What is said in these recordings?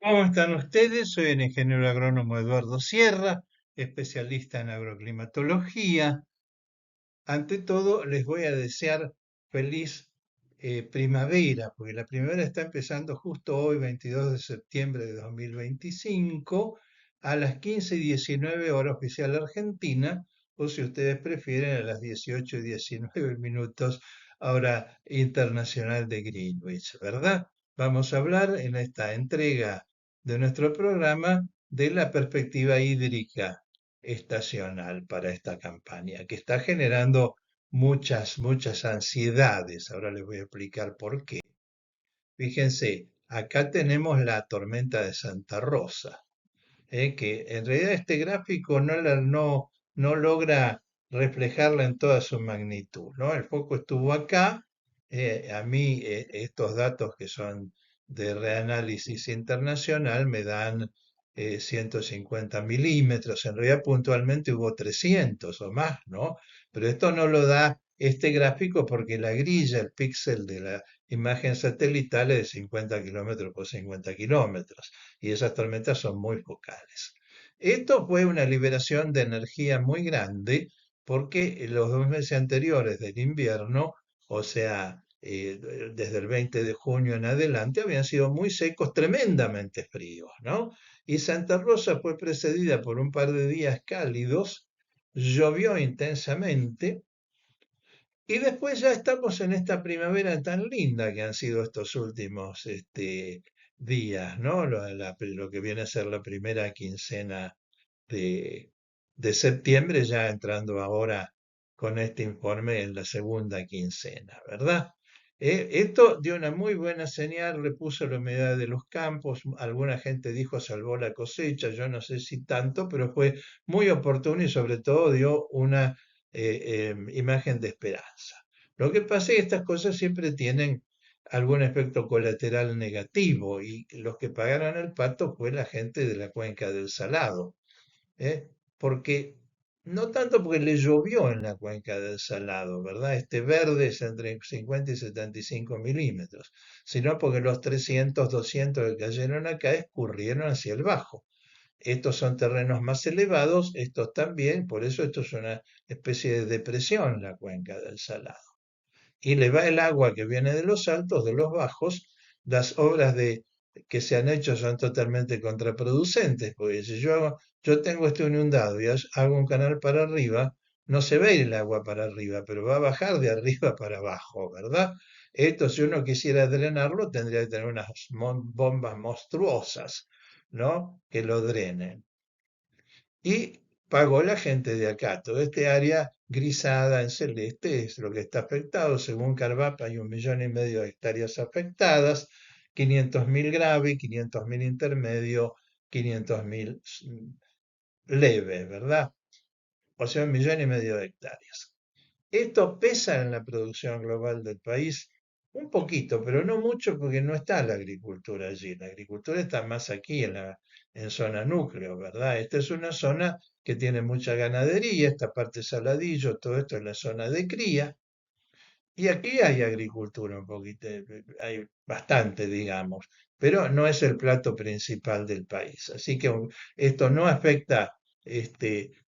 ¿Cómo están ustedes? Soy el ingeniero agrónomo Eduardo Sierra, especialista en agroclimatología. Ante todo, les voy a desear feliz primavera, porque la primavera está empezando justo hoy, 22 de septiembre de 2025, a las 15:19 hora oficial argentina, o si ustedes prefieren, a las 18:19 hora internacional de Greenwich, ¿verdad? Vamos a hablar en esta entrega de nuestro programa de la perspectiva hídrica estacional para esta campaña, que está generando muchas ansiedades. Ahora les voy a explicar por qué. Fíjense, acá tenemos la tormenta de Santa Rosa, que en realidad este gráfico no logra reflejarla en toda su magnitud, ¿no? El foco estuvo acá. A mí estos datos que son de reanálisis internacional me dan 150 milímetros. En realidad puntualmente hubo 300 o más, ¿no? Pero esto no lo da este gráfico porque la grilla, el píxel de la imagen satelital es de 50 kilómetros por 50 kilómetros y esas tormentas son muy focales. Esto fue una liberación de energía muy grande porque los 2 meses anteriores del invierno, o sea, desde el 20 de junio en adelante, habían sido muy secos, tremendamente fríos, ¿no? Y Santa Rosa fue precedida por un par de días cálidos, llovió intensamente y después ya estamos en esta primavera tan linda que han sido estos últimos días, ¿no? Lo que viene a ser la primera quincena de, de septiembre, ya entrando ahora con este informe en la segunda quincena, ¿verdad? Esto dio una muy buena señal, repuso la humedad de los campos, alguna gente dijo salvó la cosecha, yo no sé si tanto, pero fue muy oportuno y sobre todo dio una imagen de esperanza. Lo que pasa es que estas cosas siempre tienen algún efecto colateral negativo y los que pagaron el pato fue la gente de la cuenca del Salado, ¿eh? Porque no tanto porque le llovió en la cuenca del Salado, ¿verdad? Este verde es entre 50 y 75 milímetros, sino porque los 300, 200 que cayeron acá escurrieron hacia el bajo. Estos son terrenos más elevados, estos también, por eso esto es una especie de depresión, la cuenca del Salado. Y le va el agua que viene de los altos, de los bajos. Las obras que se han hecho son totalmente contraproducentes, porque si yo tengo esto inundado y hago un canal para arriba, no se va a ir el agua para arriba, pero va a bajar de arriba para abajo, ¿verdad? Esto, si uno quisiera drenarlo, tendría que tener unas bombas monstruosas, ¿no? Que lo drenen. Y pagó la gente de acá. Toda este área grisada en celeste es lo que está afectado. Según Carvapa hay 1,5 millones de hectáreas afectadas, 500.000 grave, 500.000 intermedio, 500.000 leve, ¿verdad? O sea, 1,5 millones de hectáreas. Esto pesa en la producción global del país un poquito, pero no mucho porque no está la agricultura allí. La agricultura está más aquí en zona núcleo, ¿verdad? Esta es una zona que tiene mucha ganadería, esta parte Saladillo, todo esto es la zona de cría. Y aquí hay agricultura un poquito, hay bastante, digamos, pero no es el plato principal del país. Así que esto no afecta,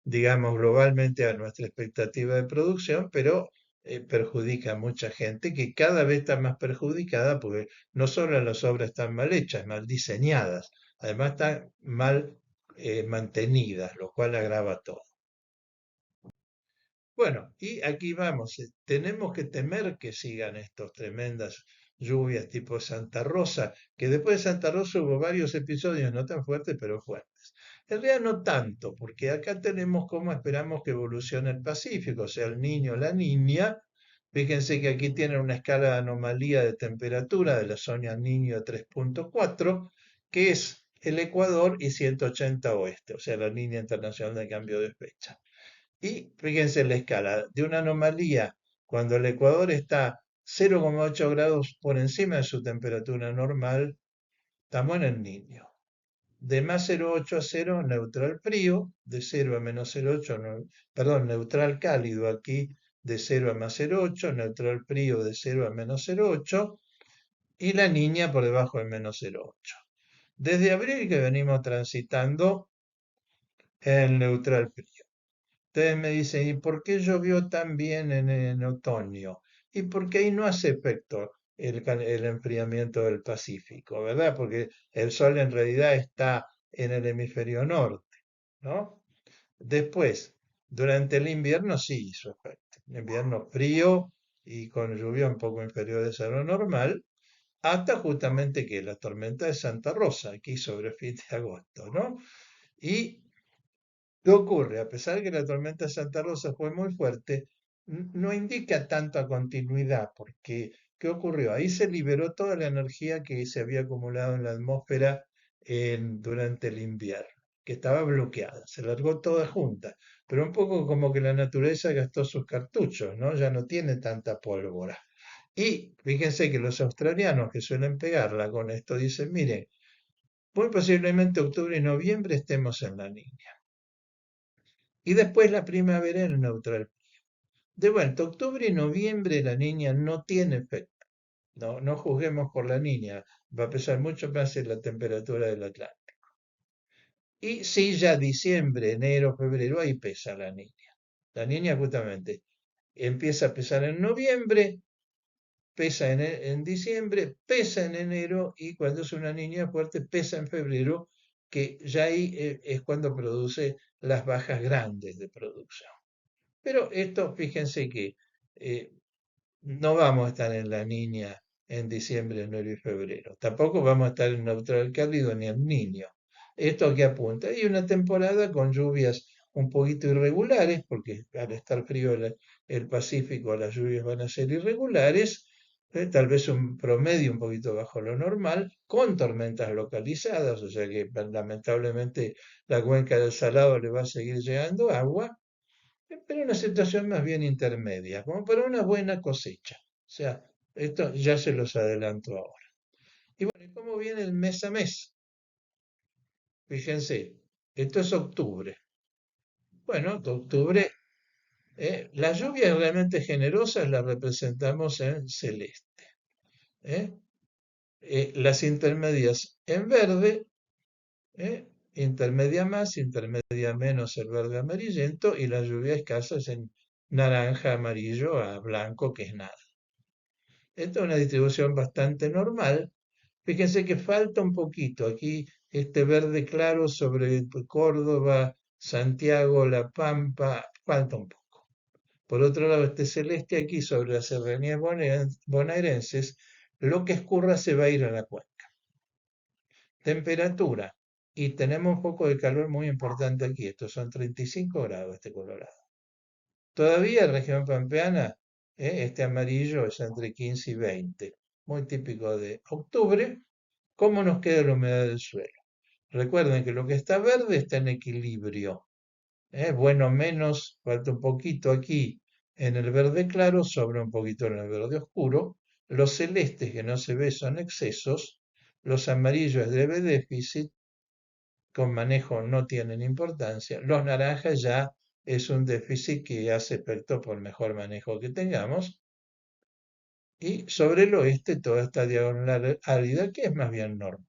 digamos, globalmente a nuestra expectativa de producción, pero perjudica a mucha gente que cada vez está más perjudicada porque no solo las obras están mal hechas, mal diseñadas, además están mal mantenidas, lo cual agrava todo. Bueno, y aquí vamos. Tenemos que temer que sigan estas tremendas lluvias tipo Santa Rosa, que después de Santa Rosa hubo varios episodios no tan fuertes, pero fuertes. En realidad no tanto, porque acá tenemos cómo esperamos que evolucione el Pacífico, o sea, el niño, la niña. Fíjense que aquí tienen una escala de anomalía de temperatura de la zona niño 3,4, que es el Ecuador y 180 oeste, o sea, la línea internacional de cambio de fecha. Y fíjense la escala de una anomalía cuando el Ecuador está 0,8 grados por encima de su temperatura normal, estamos en el Niño. De más 0,8 a 0, neutral frío, de 0 a menos 0,8, perdón, neutral cálido aquí, de 0 a más 0,8, neutral frío de 0 a menos 0,8, y la niña por debajo de menos 0,8. Desde abril que venimos transitando el neutral frío. Ustedes me dicen, ¿y por qué llovió tan bien en otoño? Y porque ahí no hace efecto el enfriamiento del Pacífico, ¿verdad? Porque el sol en realidad está en el hemisferio norte, ¿no? Después, durante el invierno sí hizo efecto. Invierno frío y con lluvia un poco inferiores a lo normal, hasta justamente que la tormenta de Santa Rosa, aquí sobre fin de agosto, ¿no? Y ¿qué ocurre? A pesar de que la tormenta de Santa Rosa fue muy fuerte, no indica tanta continuidad, porque ¿qué ocurrió? Ahí se liberó toda la energía que se había acumulado en la atmósfera durante el invierno, que estaba bloqueada, se largó toda junta, pero un poco como que la naturaleza gastó sus cartuchos, ¿no? Ya no tiene tanta pólvora. Y fíjense que los australianos que suelen pegarla con esto dicen, miren, muy posiblemente octubre y noviembre estemos en la niña. Y después la primavera en el neutral. De vuelta, octubre y noviembre la niña no tiene efecto. No, no juzguemos por la niña. Va a pesar mucho más en la temperatura del Atlántico. Y sí, ya diciembre, enero, febrero, ahí pesa la niña. La niña justamente empieza a pesar en noviembre, pesa en diciembre, pesa en enero y cuando es una niña fuerte pesa en febrero, que ya ahí es cuando produce las bajas grandes de producción. Pero esto, fíjense que eh, no vamos a estar en la niña en diciembre, enero y febrero. Tampoco vamos a estar en neutral cálido ni en niño. ¿Esto a qué apunta? Hay una temporada con lluvias un poquito irregulares, porque al estar frío el Pacífico, las lluvias van a ser irregulares, tal vez un promedio un poquito bajo lo normal, con tormentas localizadas, o sea que lamentablemente la cuenca del Salado le va a seguir llegando agua, pero una situación más bien intermedia, como para una buena cosecha. O sea, esto ya se los adelanto ahora. Y bueno, ¿y cómo viene el mes a mes? Fíjense, esto es octubre. Bueno, de octubre, las lluvias realmente generosas las representamos en celeste. ¿eh? Las intermedias en verde, intermedia más, intermedia menos el verde amarillento y las lluvias escasas en naranja, amarillo a blanco, que es nada. Esta es una distribución bastante normal. Fíjense que falta un poquito. Aquí este verde claro sobre Córdoba, Santiago, La Pampa, falta un poco. Por otro lado, este celeste aquí sobre las serranías bonaerenses, lo que escurra se va a ir a la cuenca. Temperatura. Y tenemos un poco de calor muy importante aquí. Estos son 35 grados este Colorado. Todavía región pampeana, este amarillo es entre 15 y 20, muy típico de octubre. ¿Cómo nos queda la humedad del suelo? Recuerden que lo que está verde está en equilibrio. Bueno, menos, falta un poquito aquí en el verde claro, sobra un poquito en el verde oscuro. Los celestes que no se ve son excesos. Los amarillos debe déficit, con manejo no tienen importancia. Los naranjas ya es un déficit que hace efecto por mejor manejo que tengamos. Y sobre el oeste toda esta diagonal árida que es más bien normal.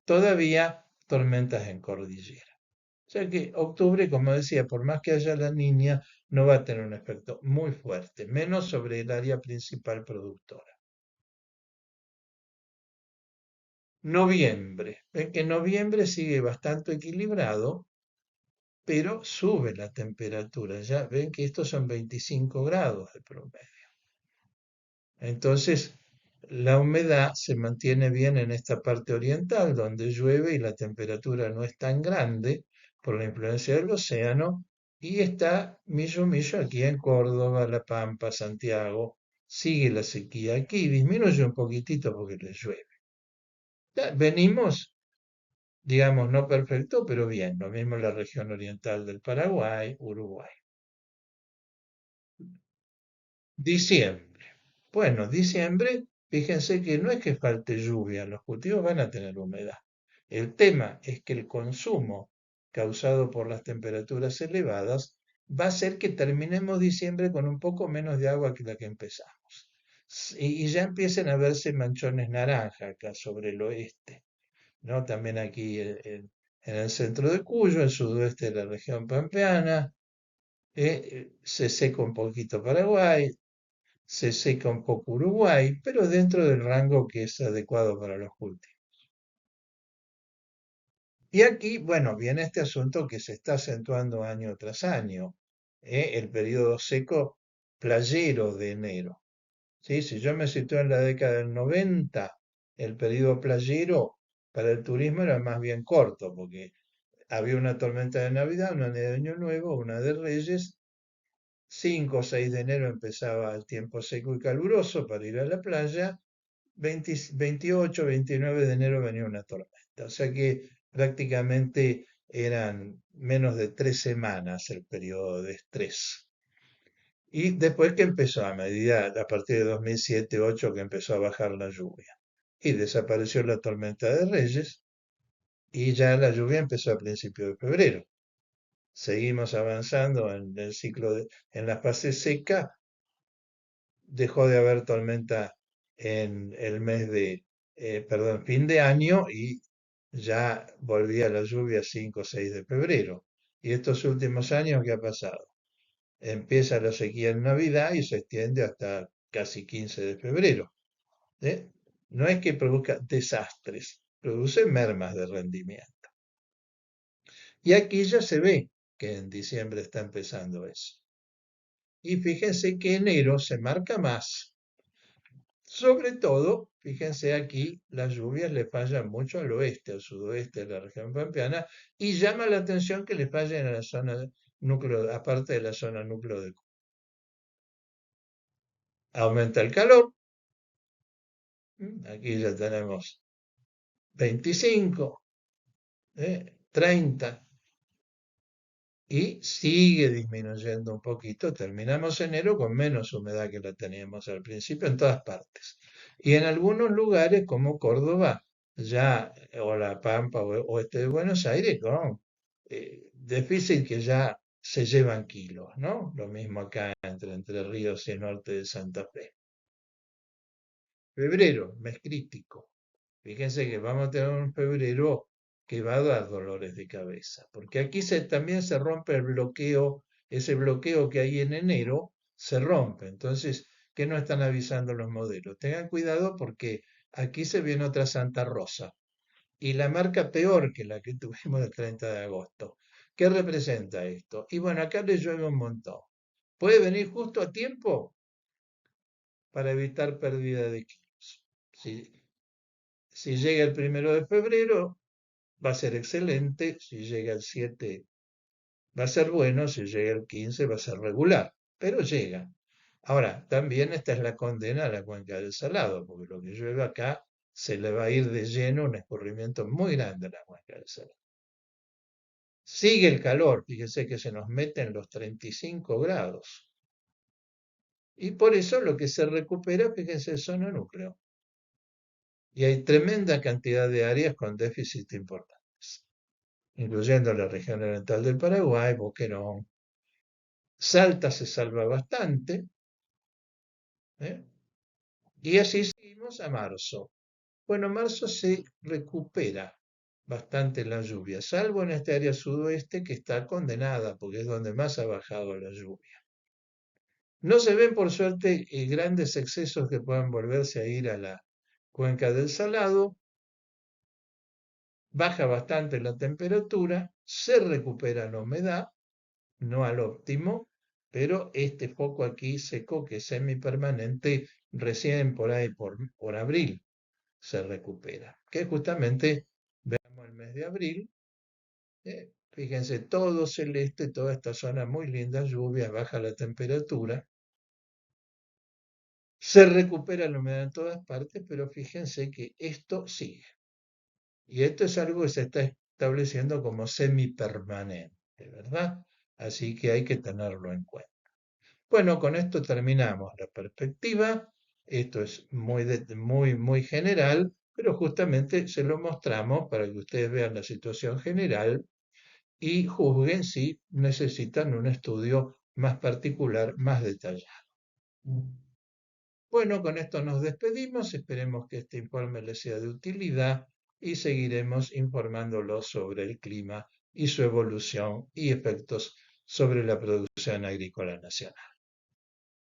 Todavía tormentas en cordillera. O sea que octubre, como decía, por más que haya la niña, no va a tener un efecto muy fuerte, menos sobre el área principal productora. Noviembre. Ven que noviembre sigue bastante equilibrado, pero sube la temperatura. Ya ven que estos son 25 grados de promedio. Entonces, la humedad se mantiene bien en esta parte oriental, donde llueve y la temperatura no es tan grande por la influencia del océano, y está millo millo aquí en Córdoba, La Pampa, Santiago. Sigue la sequía aquí, disminuye un poquitito porque le llueve. Ya venimos, digamos, no perfecto, pero bien. Lo mismo en la región oriental del Paraguay, Uruguay. Diciembre. Bueno, diciembre, fíjense que no es que falte lluvia, los cultivos van a tener humedad. El tema es que el consumo causado por las temperaturas elevadas va a hacer que terminemos diciembre con un poco menos de agua que la que empezamos. Y ya empiecen a verse manchones naranja acá sobre el oeste. ¿no? También aquí en el centro de Cuyo, el sudoeste de la región pampeana, se seca un poquito Paraguay, se seca un poco Uruguay, pero dentro del rango que es adecuado para los cultivos. Y aquí, bueno, viene este asunto que se está acentuando año tras año, el periodo seco playero de enero. ¿Sí? Si yo me sitúo en la década del 90, el periodo playero para el turismo era más bien corto, porque había una tormenta de Navidad, una de Año Nuevo, una de Reyes. 5 o 6 de enero empezaba el tiempo seco y caluroso para ir a la playa. 28, 29 de enero venía una tormenta. O sea que prácticamente eran menos de 3 semanas el periodo de estrés. Y después que empezó, a partir de 2007-2008, que empezó a bajar la lluvia. Y desapareció la tormenta de Reyes y ya la lluvia empezó a principios de febrero. Seguimos avanzando en el ciclo, en la fase seca. Dejó de haber tormenta en el mes de, perdón, fin de año y ya volvía la lluvia 5 o 6 de febrero. Y estos últimos años, ¿qué ha pasado? Empieza la sequía en Navidad y se extiende hasta casi 15 de febrero. ¿Eh? No es que produzca desastres, produce mermas de rendimiento. Y aquí ya se ve que en diciembre está empezando eso. Y fíjense que enero se marca más. Sobre todo, fíjense aquí, las lluvias le fallan mucho al oeste, al sudoeste de la región pampeana, y llama la atención que le fallen a la zona núcleo, aparte de la zona núcleo de Cuyo. Aumenta el calor, aquí ya tenemos 25, 30, y sigue disminuyendo un poquito. Terminamos enero con menos humedad que la teníamos al principio en todas partes. Y en algunos lugares como Córdoba, ya, o La Pampa o oeste de Buenos Aires, con déficit que ya se llevan kilos, ¿no? Lo mismo acá entre Entre Ríos y el norte de Santa Fe. Febrero, mes crítico. Fíjense que vamos a tener un febrero que va a dar dolores de cabeza, porque aquí también se rompe el bloqueo, ese bloqueo que hay en enero se rompe. Entonces, ¿qué nos están avisando los modelos? Tengan cuidado porque aquí se viene otra Santa Rosa y la marca peor que la que tuvimos el 30 de agosto. ¿Qué representa esto? Y bueno, acá le llueve un montón. Puede venir justo a tiempo para evitar pérdida de kilos. Si, si llega el 1 de febrero, va a ser excelente, si llega el 7 va a ser bueno, si llega el 15 va a ser regular, pero llega. Ahora, también esta es la condena a la cuenca del Salado, porque lo que llueve acá se le va a ir de lleno un escurrimiento muy grande a la cuenca del Salado. Sigue el calor, fíjese que se nos mete en los 35 grados. Y por eso lo que se recupera, fíjense, es zona núcleo. Y hay tremenda cantidad de áreas con déficit importantes, incluyendo la región oriental del Paraguay, Boquerón. Salta se salva bastante, ¿eh? Y así seguimos a marzo. Bueno, marzo se recupera bastante la lluvia, salvo en esta área sudoeste que está condenada, porque es donde más ha bajado la lluvia. No se ven, por suerte, grandes excesos que puedan volverse a ir a la cuenca del Salado. Baja bastante la temperatura, se recupera la humedad, no al óptimo, pero este foco aquí seco que es semipermanente, recién por ahí por abril se recupera. Que justamente veamos el mes de abril, fíjense todo celeste, toda esta zona muy linda, lluvias, baja la temperatura, se recupera la humedad en todas partes, pero fíjense que esto sigue. Y esto es algo que se está estableciendo como semipermanente, ¿verdad? Así que hay que tenerlo en cuenta. Bueno, con esto terminamos la perspectiva. Esto es muy general, pero justamente se lo mostramos para que ustedes vean la situación general y juzguen si necesitan un estudio más particular, más detallado. Bueno, con esto nos despedimos. Esperemos que este informe les sea de utilidad y seguiremos informándolos sobre el clima y su evolución y efectos sobre la producción agrícola nacional.